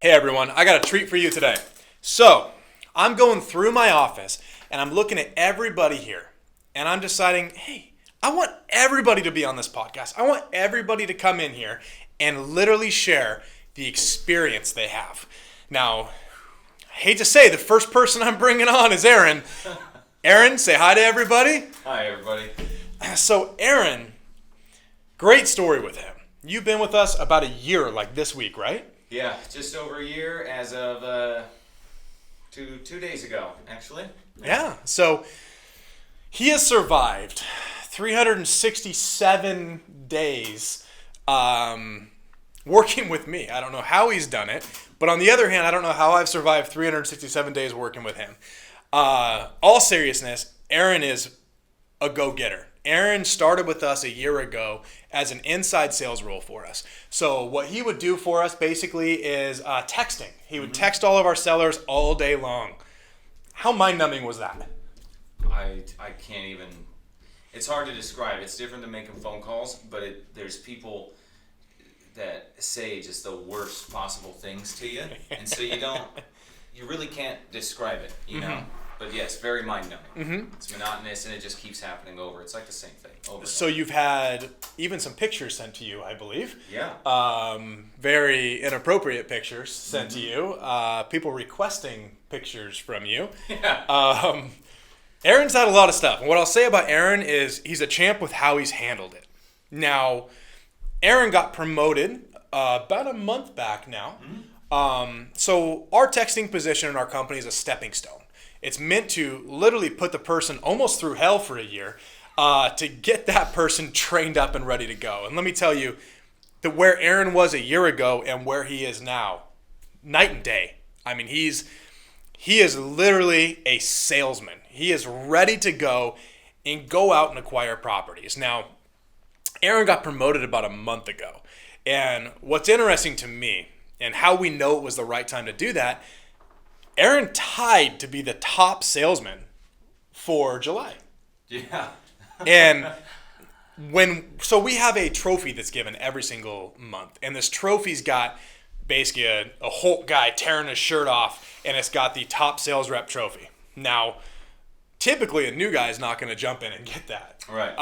Hey everyone, I got a treat for you today. So, I'm going through my office and I'm looking at everybody here and I'm deciding, hey, I want everybody to be on this podcast. I want everybody to come in here and literally share the experience they have. Now, I hate to say the first person I'm bringing on is Aaron. Aaron, say hi to everybody. Hi everybody. So, Aaron, great story with him. You've been with us about a year, like this week, right? Yeah, just over a year as of two days ago, actually. Yeah. So he has survived 367 days working with me. I don't know how he's done it, but on the other hand, I don't know how I've survived 367 days working with him. All seriousness, Aaron is a go-getter. Aaron started with us a year ago as an inside sales role for us. So what he would do for us basically is texting. He would text all of our sellers all day long. How mind-numbing was that? I can't even. It's hard to describe. It's different than making phone calls, but there's people that say just the worst possible things to you, and so you really can't describe it, you know. But yes, very mind-numbing. It's monotonous, and it just keeps happening over. It's like the same thing over. So you've had even some pictures sent to you, I believe. Yeah. Very inappropriate pictures sent to you. People requesting pictures from you. Yeah. Aaron's had a lot of stuff. And what I'll say about Aaron is he's a champ with how he's handled it. Now, Aaron got promoted about a month back now. So our texting position in our company is a stepping stone. It's meant to literally put the person almost through hell for a year to get that person trained up and ready to go. And let me tell you, that where Aaron was a year ago and where he is now, night and day. I mean, he is literally a salesman. He is ready to go and go out and acquire properties. Now, Aaron got promoted about a month ago. And what's interesting to me and how we know it was the right time to do that, Aaron tied to be the top salesman for July. Yeah. And so we have a trophy that's given every single month. And this trophy's got basically a Hulk guy tearing his shirt off, and it's got the top sales rep trophy. Now, typically a new guy is not going to jump in and get that. Right.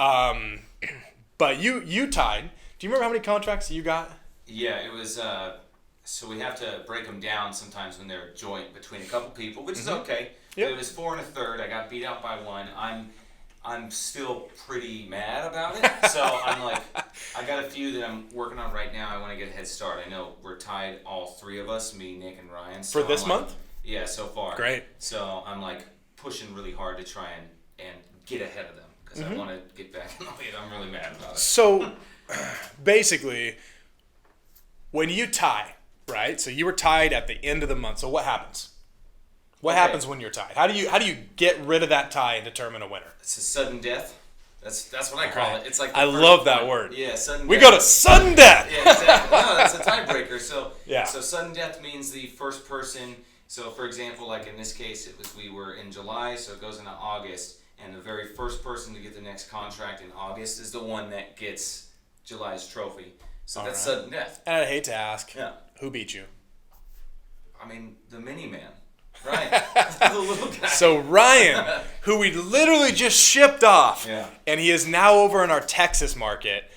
But you tied. Do you remember how many contracts you got? Yeah, it was. So we have to break them down sometimes when they're joint between a couple people, which is okay. Yep. It was 4 1/3. I got beat out by one. I'm still pretty mad about it. So I'm like, I got a few that I'm working on right now. I want to get a head start. I know we're tied, all three of us, me, Nick, and Ryan. So For this month? Yeah, so far. Great. So I'm like pushing really hard to try and get ahead of them because I want to get back in the lead. I'm really mad about it. So basically, when you tie, right? So you were tied at the end of the month. So what happens? What happens when you're tied? How do you get rid of that tie and determine a winner? It's a sudden death. That's what I call it. It's like I love that word. Yeah, sudden We death. go to sudden death. Yeah, exactly. No, that's a tiebreaker. So Yeah. So sudden death means the first person. So for example, like in this case, we were in July, so it goes into August, and the very first person to get the next contract in August is the one that gets July's trophy. So that's sudden death. And I hate to ask, Yeah. who beat you? I mean, the mini man. Right. The little guy. So Ryan, who we literally just shipped off, Yeah. and he is now over in our Texas market.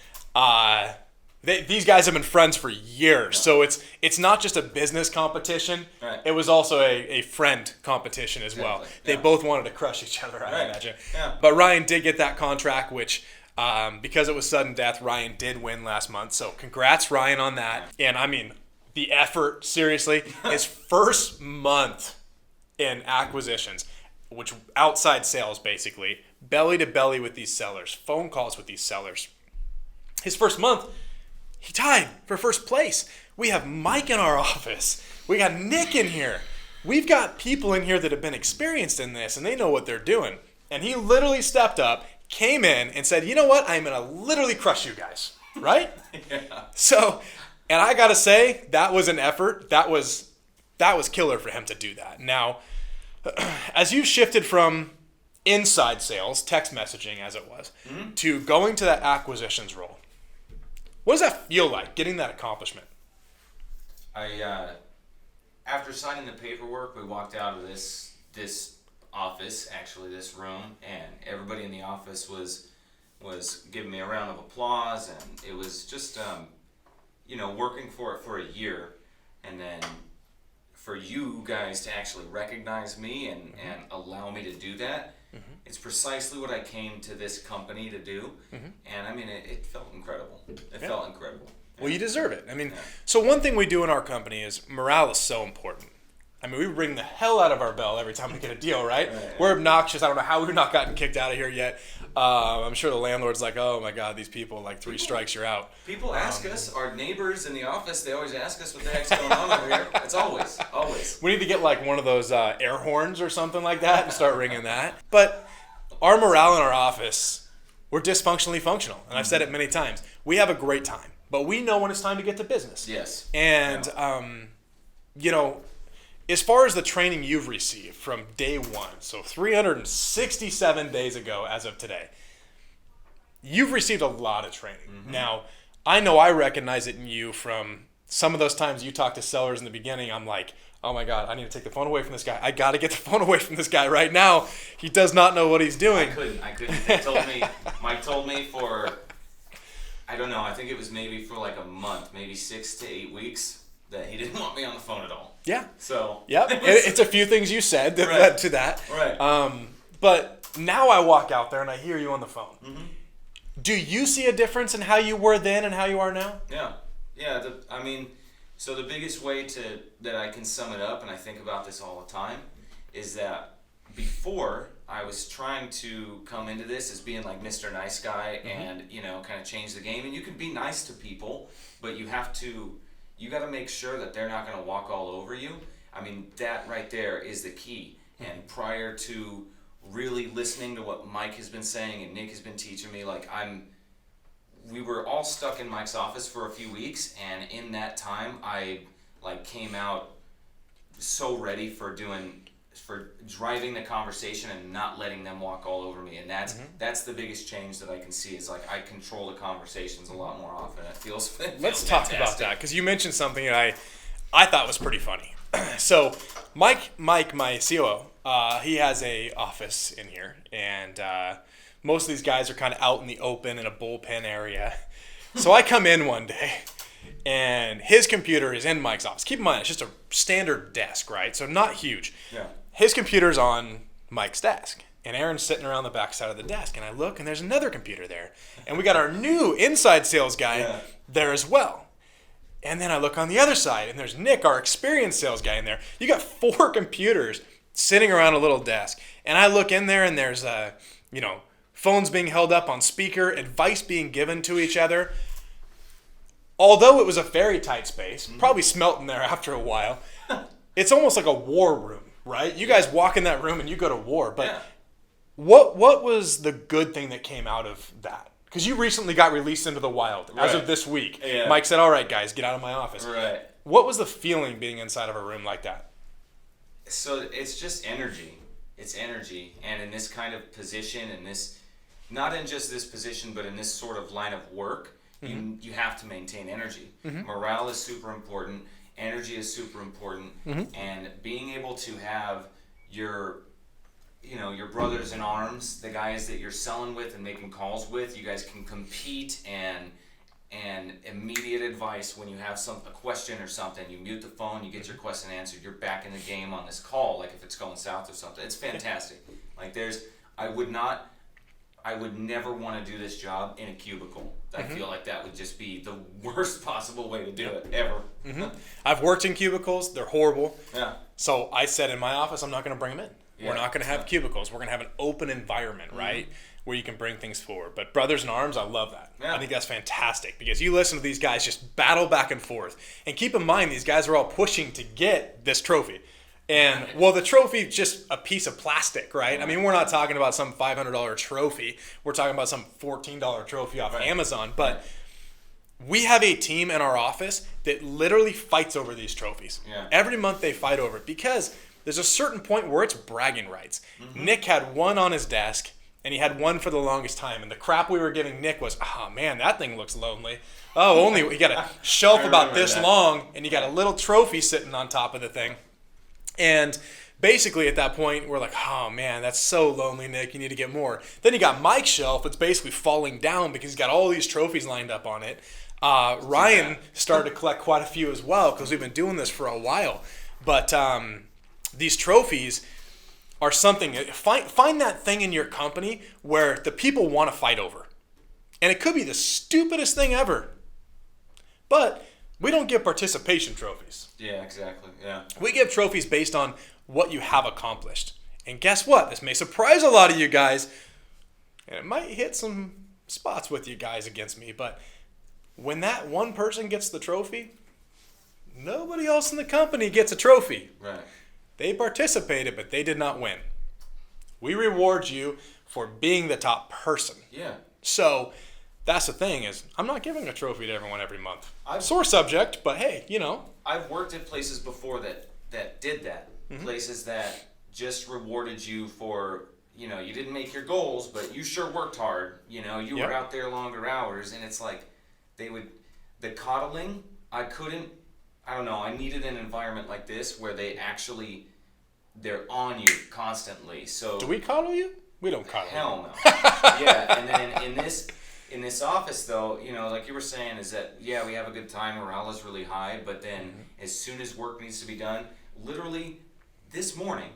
These guys have been friends for years, so it's not just a business competition. Right. It was also a friend competition as well. Exactly. They Yeah. both wanted to crush each other, I Right. imagine. Yeah. But Ryan did get that contract, which because it was sudden death, Ryan did win last month. So congrats, Ryan, on that. And I mean, the effort, seriously, his first month in acquisitions, which outside sales basically, belly to belly with these sellers, phone calls with these sellers. His first month, he tied for first place. We have Mike in our office. We got Nick in here. We've got people in here that have been experienced in this, and they know what they're doing. And he literally stepped up, came in, and said, you know what? I'm going to literally crush you guys, right? Yeah. So, and I got to say, that was an effort. That was killer for him to do that. Now, as you shifted from inside sales, text messaging as it was, to going to that acquisitions role, what does that feel like, getting that accomplishment? after signing the paperwork, we walked out of this office, actually this room, and everybody in the office was giving me a round of applause, and it was just working for it for a year, and then for you guys to actually recognize me and allow me to do that. It's precisely what I came to this company to do, and I mean it felt incredible. It felt incredible. Well, you deserve it. I mean, so one thing we do in our company is morale is so important. I mean, we ring the hell out of our bell every time we get a deal, right? We're obnoxious. I don't know how we've not gotten kicked out of here yet. I'm sure the landlord's like, oh my God, these people, like 3 strikes, you're out. People ask us, our neighbors in the office, they always ask us what the heck's going on over here. It's always. We need to get like one of those air horns or something like that and start ringing that. But our morale in our office, we're dysfunctionally functional. And I've said it many times. We have a great time, but we know when it's time to get to business. Yes. And, as far as the training you've received from day one, so 367 days ago as of today, you've received a lot of training. Now, I know I recognize it in you from some of those times you talk to sellers in the beginning. I'm like, oh my God, I need to take the phone away from this guy. I got to get the phone away from this guy right now. He does not know what he's doing. I couldn't. Mike told me for, I don't know, I think it was maybe for like a month, maybe 6 to 8 weeks, that he didn't want me on the phone at all. Yeah. So. Yep. It's a few things you said that led to that. Right. But now I walk out there and I hear you on the phone. Do you see a difference in how you were then and how you are now? Yeah. Yeah. So the biggest way that I can sum it up, and I think about this all the time, is that before I was trying to come into this as being like Mr. Nice Guy and, kind of change the game. And you can be nice to people, but you got to make sure that they're not going to walk all over you. I mean, that right there is the key. And prior to really listening to what Mike has been saying and Nick has been teaching me, we were all stuck in Mike's office for a few weeks, and in that time, I came out so ready for driving the conversation and not letting them walk all over me. And that's the biggest change that I can see is I control the conversations a lot more often. It feels Let's talk about that, because you mentioned something that I thought was pretty funny. So Mike, my COO, he has a office in here, and most of these guys are kind of out in the open in a bullpen area. So I come in one day, and his computer is in Mike's office. Keep in mind, it's just a standard desk, right? So not huge. Yeah. His computer's on Mike's desk, and Aaron's sitting around the back side of the desk, and I look, and there's another computer there. And we got our new inside sales guy there as well. And then I look on the other side, and there's Nick, our experienced sales guy in there. You got 4 computers sitting around a little desk. And I look in there, and there's, phones being held up on speaker, advice being given to each other. Although it was a very tight space, probably smelt in there after a while, it's almost like a war room, right? You guys walk in that room and you go to war. But what was the good thing that came out of that? Because you recently got released into the wild as of this week. Yeah. Mike said, all right, guys, get out of my office. Right. What was the feeling being inside of a room like that? So it's just energy. It's energy. And in this kind of position, not in just this position, but in this sort of line of work, you have to maintain energy. Morale is super important. Energy is super important. And being able to have your brothers in arms, the guys that you're selling with and making calls with, you guys can compete and immediate advice when you have a question or something. You mute the phone, you get your question answered, you're back in the game on this call, like if it's going south or something. It's fantastic. I would never want to do this job in a cubicle. I feel like that would just be the worst possible way to do it, ever. I've worked in cubicles. They're horrible. Yeah. So I said in my office, I'm not going to bring them in. Yeah. We're not going to have cubicles. We're going to have an open environment, right, where you can bring things forward. But brothers in arms, I love that. Yeah. I think that's fantastic because you listen to these guys just battle back and forth. And keep in mind, these guys are all pushing to get this trophy. And, well, the trophy is just a piece of plastic, right? I mean, we're not talking about some $500 trophy. We're talking about some $14 trophy off Amazon. But we have a team in our office that literally fights over these trophies. Yeah. Every month they fight over it because there's a certain point where it's bragging rights. Nick had one on his desk, And he had one for the longest time. And the crap we were giving Nick was, oh, man, that thing looks lonely. Oh, only you got a shelf about this long, and you got a little trophy sitting on top of the thing. And basically at that point, we're like, oh, man, that's so lonely, Nick. You need to get more. Then you got Mike's shelf. It's basically falling down because he's got all these trophies lined up on it. Ryan started to collect quite a few as well because we've been doing this for a while. But these trophies are something. Find that thing in your company where the people want to fight over. And it could be the stupidest thing ever. But we don't give participation trophies. Yeah, exactly. Yeah. We give trophies based on what you have accomplished. And guess what? This may surprise a lot of you guys. And it might hit some spots with you guys against me. But when that one person gets the trophy, nobody else in the company gets a trophy. Right. They participated, but they did not win. We reward you for being the top person. Yeah. So that's the thing is, I'm not giving a trophy to everyone every month. Sore subject, but hey, you know. I've worked at places before that did that. Mm-hmm. Places that just rewarded you for, you know, you didn't make your goals, but you sure worked hard. You know, you were out there longer hours, and it's like the coddling, I don't know, I needed an environment like this where they're on you constantly. So do we coddle you? We don't coddle you. Hell no. Yeah, and then in this office though, you know, like you were saying, is that yeah, we have a good time, morale is really high, but then as soon as work needs to be done, literally this morning,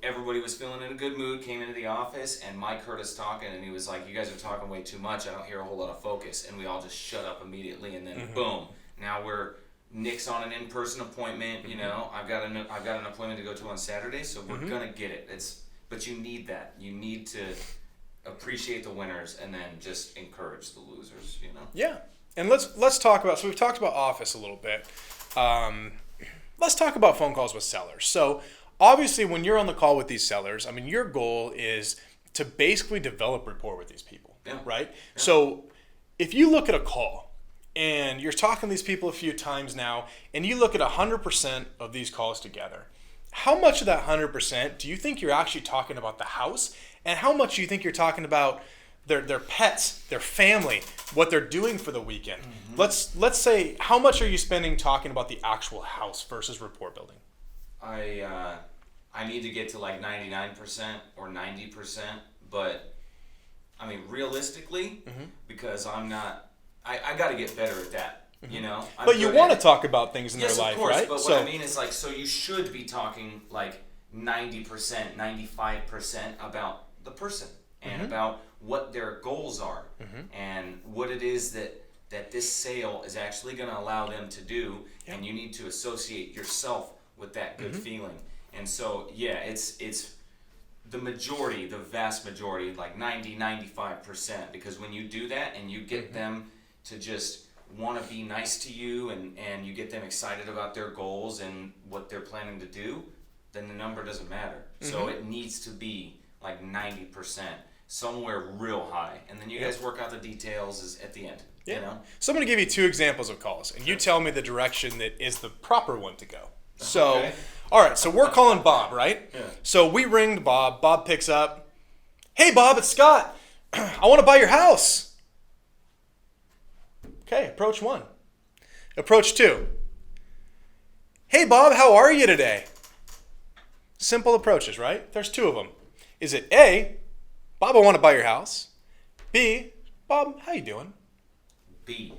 everybody was feeling in a good mood, came into the office, and Mike heard us talking, and he was like, you guys are talking way too much, I don't hear a whole lot of focus, and we all just shut up immediately, and then boom, now Nick's on an in-person appointment, you know, I've got an appointment to go to on Saturday, so we're gonna get it. But you need that. You need to appreciate the winners and then just encourage the losers, you know? Yeah. And let's talk about, so we've talked about office a little bit. Let's talk about phone calls with sellers. So obviously when you're on the call with these sellers, I mean, your goal is to basically develop rapport with these people, right? Yeah. So if you look at a call and you're talking to these people a few times now and you look at 100% of these calls together, how much of that 100% do you think you're actually talking about the house, and how much do you think you're talking about their pets, their family, what they're doing for the weekend? Let's say, how much are you spending talking about the actual house versus rapport building? I need to get to like 99% or 90%, but I mean realistically, because I got to get better at that. You know, but you want to talk about things in their life, of course, right? But what I mean is like, so you should be talking like 90%, 95% about the person and about what their goals are and what it is that this sale is actually going to allow them to do, and you need to associate yourself with that good feeling. And so, yeah, it's the vast majority, like 90-95%, because when you do that and you get them to just want to be nice to you and you get them excited about their goals and what they're planning to do, then the number doesn't matter. So it needs to be like 90%, somewhere real high. And then you guys work out the details at the end. Yeah. You know? So I'm going to give you 2 examples of calls, and you tell me the direction that is the proper one to go. So, all right, so we're calling Bob, right? Yeah. So we ringed Bob. Bob picks up. Hey, Bob, it's Scott. I want to buy your house. Okay, approach 1. Approach 2. Hey, Bob, how are you today? Simple approaches, right? There's 2 of them. Is it A, Bob, I want to buy your house? B, Bob, how you doing? B,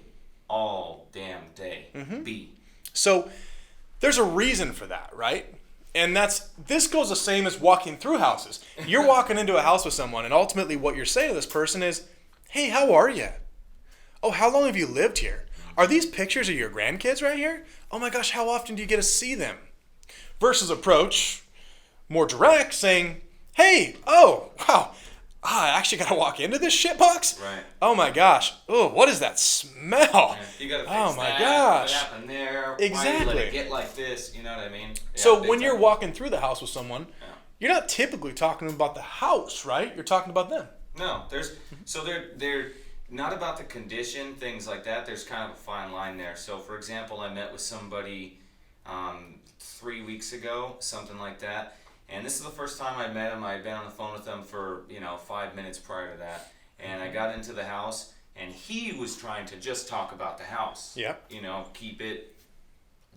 all damn day. B. So there's a reason for that, right? And this goes the same as walking through houses. You're walking into a house with someone, and ultimately what you're saying to this person is, hey, how are you? Oh, how long have you lived here? Are these pictures of your grandkids right here? Oh my gosh, how often do you get to see them? Versus approach, more direct, saying, hey, oh, wow, I actually got to walk into this shit box? Right. Oh my gosh. Oh, what is that smell? Yeah, you got to fix oh my that. gosh. What happened there? Exactly. Why you let it get like this? You know what I mean? Yeah, so when you're walking through the house with someone, you're not typically talking about the house, right? You're talking about them. No, they're not about the condition, things like that. There's kind of a fine line there. So, for example, I met with somebody 3 weeks ago, something like that, And this is the first time I met him. I had been on the phone with him for 5 minutes prior to that, and I got into the house, and he was trying to just talk about the house. Yeah. Keep it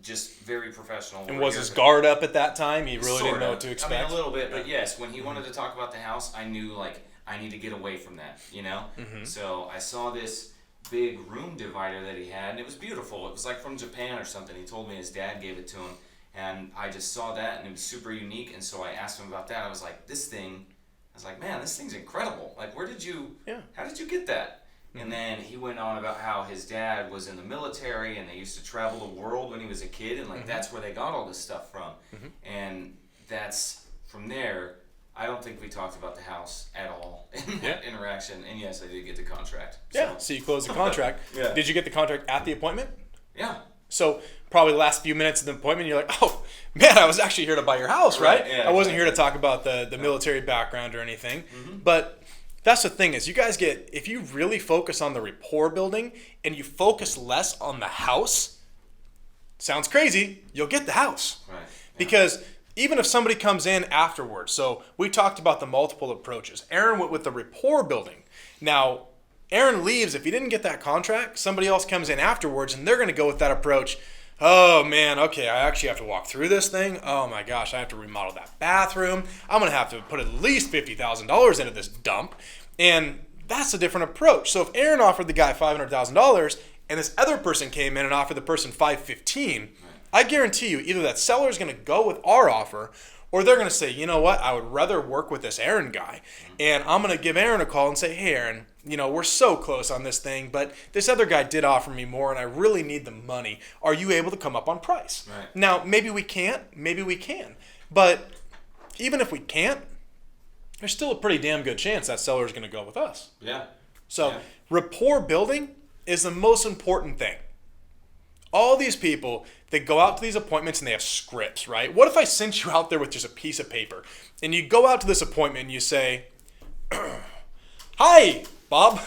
just very professional. And was his guard up at that time? He really didn't know what to expect? I mean, a little bit, but yes, when he wanted to talk about the house, I knew, like, I need to get away from that, So I saw this big room divider that he had, and it was beautiful. It was like from Japan or something. He told me his dad gave it to him, and I just saw that, and it was super unique, and so I asked him about that. I was like, man, this thing's incredible. Like, how did you get that? And then he went on about how his dad was in the military and they used to travel the world when he was a kid, and that's where they got all this stuff from. And that's from there. I don't think we talked about the house at all in that interaction. And yes, I did get the contract. So you closed the contract. Did you get the contract at the appointment? Yeah. So probably the last few minutes of the appointment, you're like, oh, man, I was actually here to buy your house, right? Yeah, I wasn't here to talk about the military background or anything. But that's the thing is, you guys if you really focus on the rapport building and you focus less on the house, sounds crazy, you'll get the house. Right. Yeah. Because even if somebody comes in afterwards, so we talked about the multiple approaches. Aaron went with the rapport building. Now, Aaron leaves. If he didn't get that contract, somebody else comes in afterwards and they're going to go with that approach. Oh, man, okay, I actually have to walk through this thing. Oh, my gosh, I have to remodel that bathroom. I'm going to have to put at least $50,000 into this dump. And that's a different approach. So if Aaron offered the guy $500,000 and this other person came in and offered the person $515,000, I guarantee you either that seller is going to go with our offer, or they're going to say, you know what, I would rather work with this Aaron guy. And I'm going to give Aaron a call and say, hey, Aaron, we're so close on this thing, but this other guy did offer me more and I really need the money. Are you able to come up on price? Right. Now, maybe we can't, maybe we can. But even if we can't, there's still a pretty damn good chance that seller is going to go with us. Yeah. So rapport building is the most important thing. All these people, they go out to these appointments and they have scripts, right? What if I sent you out there with just a piece of paper and you go out to this appointment and you say, hi, Bob.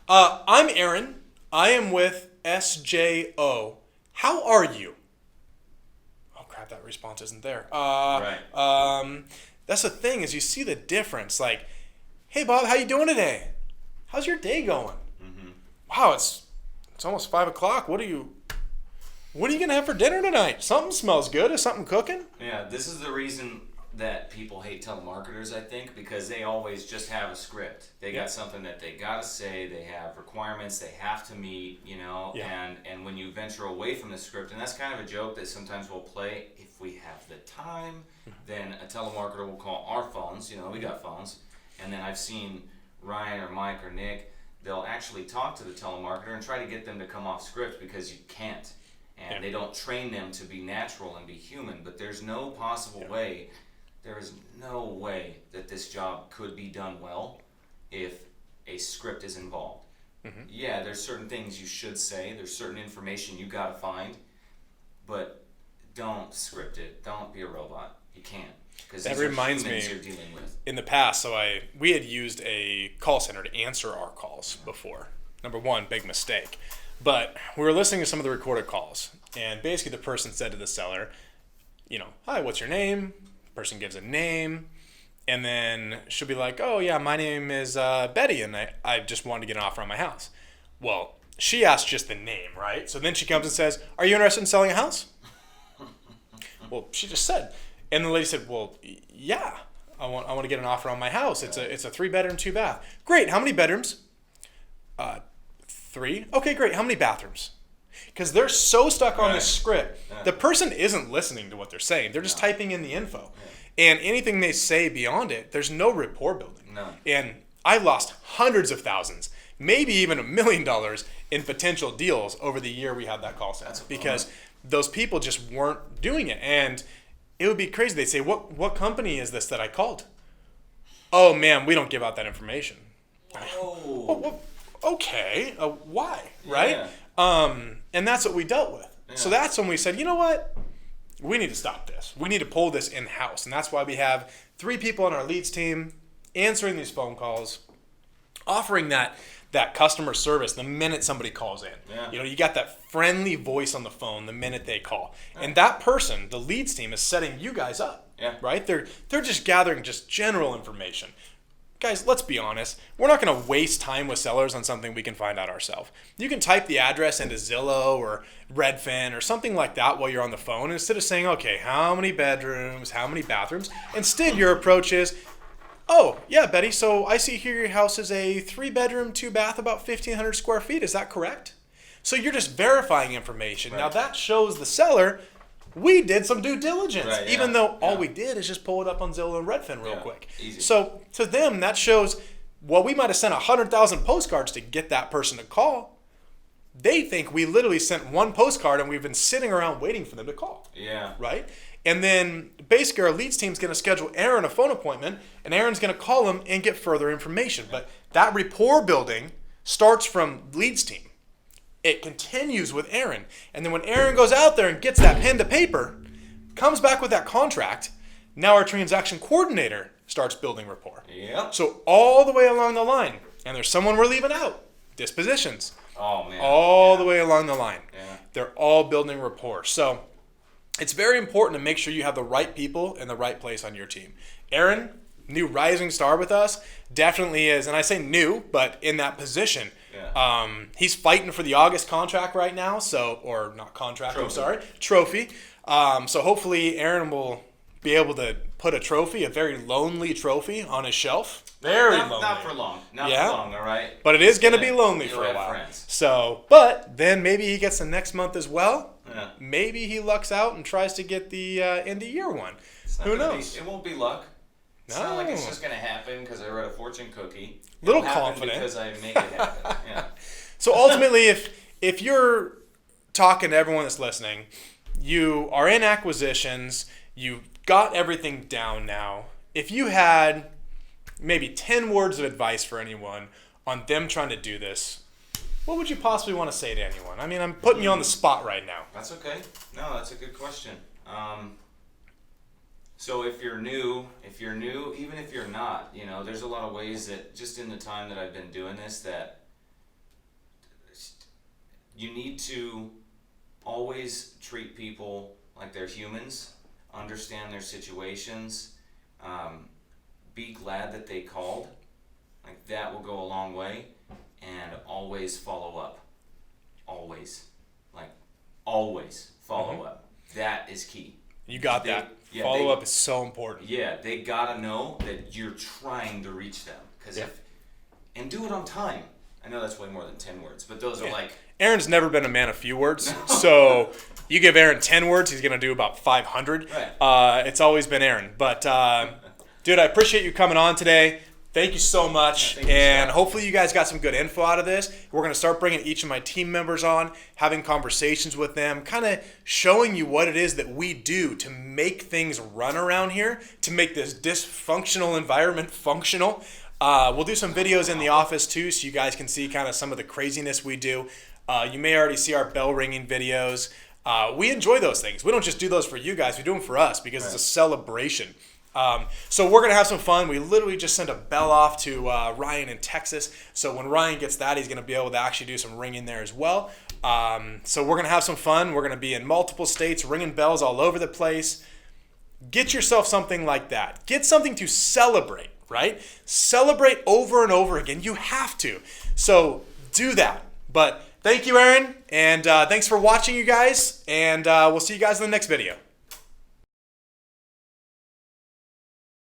I'm Aaron. I am with SJO. How are you? Oh, crap, that response isn't there. Right. That's the thing is you see the difference. Like, hey, Bob, how you doing today? How's your day going? Wow, it's almost 5 o'clock. What are you going to have for dinner tonight? Something smells good. Is something cooking? Yeah, this is the reason that people hate telemarketers, I think, because they always just have a script. They got something that they got to say. They have requirements they have to meet, and when you venture away from the script, and that's kind of a joke that sometimes we'll play, if we have the time, then a telemarketer will call our phones. We got phones. And then I've seen Ryan or Mike or Nick, they'll actually talk to the telemarketer and try to get them to come off script because you can't. And they don't train them to be natural and be human. But there's no possible way, there is no way that this job could be done well if a script is involved. Yeah, there's certain things you should say. There's certain information you got to find. But don't script it. Don't be a robot. You can't. Because that reminds me, you're dealing with. In the past, we had used a call center to answer our calls before. Number one, big mistake. But we were listening to some of the recorded calls, and basically the person said to the seller, hi, what's your name? The person gives a name, and then she'll be like, oh, yeah, my name is Betty, and I just wanted to get an offer on my house. Well, she asked just the name, right? So then she comes and says, are you interested in selling a house? Well, she just said. And the lady said, well, yeah, I want to get an offer on my house. It's a 3-bedroom, 2-bath. Great. How many bedrooms? 3. Okay, great. How many bathrooms? Because they're so stuck on this script. The person isn't listening to what they're saying. They're just typing in the info. And anything they say beyond it, there's no rapport building. No. And I lost hundreds of thousands, maybe even $1 million in potential deals over the year we had that call center. Because those people just weren't doing it. And it would be crazy. They'd say, what company is this that I called? Oh, man, we don't give out that information. Oh. Okay, why, right? And that's what we dealt with. So that's when we said, you know what? We need to stop this. We need to pull this in-house. And that's why we have 3 people on our leads team answering these phone calls, offering that that customer service the minute somebody calls in. Yeah. You know, you got that friendly voice on the phone the minute they call. And that person, the leads team, is setting you guys up. Yeah. Right? They're just gathering just general information. Guys, let's be honest. We're not going to waste time with sellers on something we can find out ourselves. You can type the address into Zillow or Redfin or something like that while you're on the phone. And instead of saying, okay, how many bedrooms, how many bathrooms? Instead, your approach is, oh, yeah, Betty, so I see here your house is a 3-bedroom, 2-bath, about 1,500 square feet. Is that correct? So you're just verifying information. Right. Now, that shows the seller we did some due diligence, right, yeah, even though all we did is just pull it up on Zillow and Redfin real quick. Easy. So to them, that shows, well, we might have sent 100,000 postcards to get that person to call. They think we literally sent one postcard and we've been sitting around waiting for them to call. Yeah. Right? And then basically our leads team's going to schedule Aaron a phone appointment, and Aaron's going to call him and get further information. But that rapport building starts from leads team. It continues with Aaron. And then when Aaron goes out there and gets that pen to paper, comes back with that contract, now our transaction coordinator starts building rapport. Yep. So all the way along the line, and there's someone we're leaving out, dispositions. Oh, man. All the way along the line. Yeah. They're all building rapport. So it's very important to make sure you have the right people in the right place on your team. Aaron, new rising star with us, definitely is, and I say new, but in that position. Yeah. He's fighting for the August contract right now, or not contract, trophy. So hopefully Aaron will be able to put a trophy, a very lonely trophy, on his shelf. Very lonely. Not for long. Not for long, all right? But it is going to be lonely for a while. Friends. So, but then maybe he gets the next month as well. Yeah. Maybe he lucks out and tries to get the end of year one. Who knows? It won't be luck. It's No. not like it's just going to happen because I read a fortune cookie. Little It'll happen confident. because I make it happen. Yeah. So ultimately, if you're talking to everyone that's listening, you are in acquisitions, you've got everything down now. If you had maybe 10 words of advice for anyone on them trying to do this, what would you possibly want to say to anyone? I mean, I'm putting you on the spot right now. That's okay. No, that's a good question. So if you're new, even if you're not, you know, there's a lot of ways that just in the time that I've been doing this that you need to always treat people like they're humans, understand their situations, be glad that they called. Like that will go a long way, and always follow up. Always. Like always follow up. That is key. You got that. Follow-up is so important. Yeah, they gotta know that you're trying to reach them. And do it on time. I know that's way more than 10 words, but those are like... Aaron's never been a man of few words, so you give Aaron 10 words, he's going to do about 500. Right. It's always been Aaron. But, dude, I appreciate you coming on today. Thank you so much, and hopefully you guys got some good info out of this. We're going to start bringing each of my team members on, having conversations with them, kind of showing you what it is that we do to make things run around here, to make this dysfunctional environment functional. We'll do some videos in the office too, so you guys can see kind of some of the craziness we do. You may already see our bell ringing videos. We enjoy those things. We don't just do those for you guys. We do them for us because it's a celebration. So we're going to have some fun. We literally just sent a bell off to Ryan in Texas. So when Ryan gets that, he's going to be able to actually do some ringing there as well. So we're going to have some fun. We're going to be in multiple states, ringing bells all over the place. Get yourself something like that. Get something to celebrate, right? Celebrate over and over again. You have to. So do that. But thank you, Aaron. And thanks for watching, you guys. And we'll see you guys in the next video.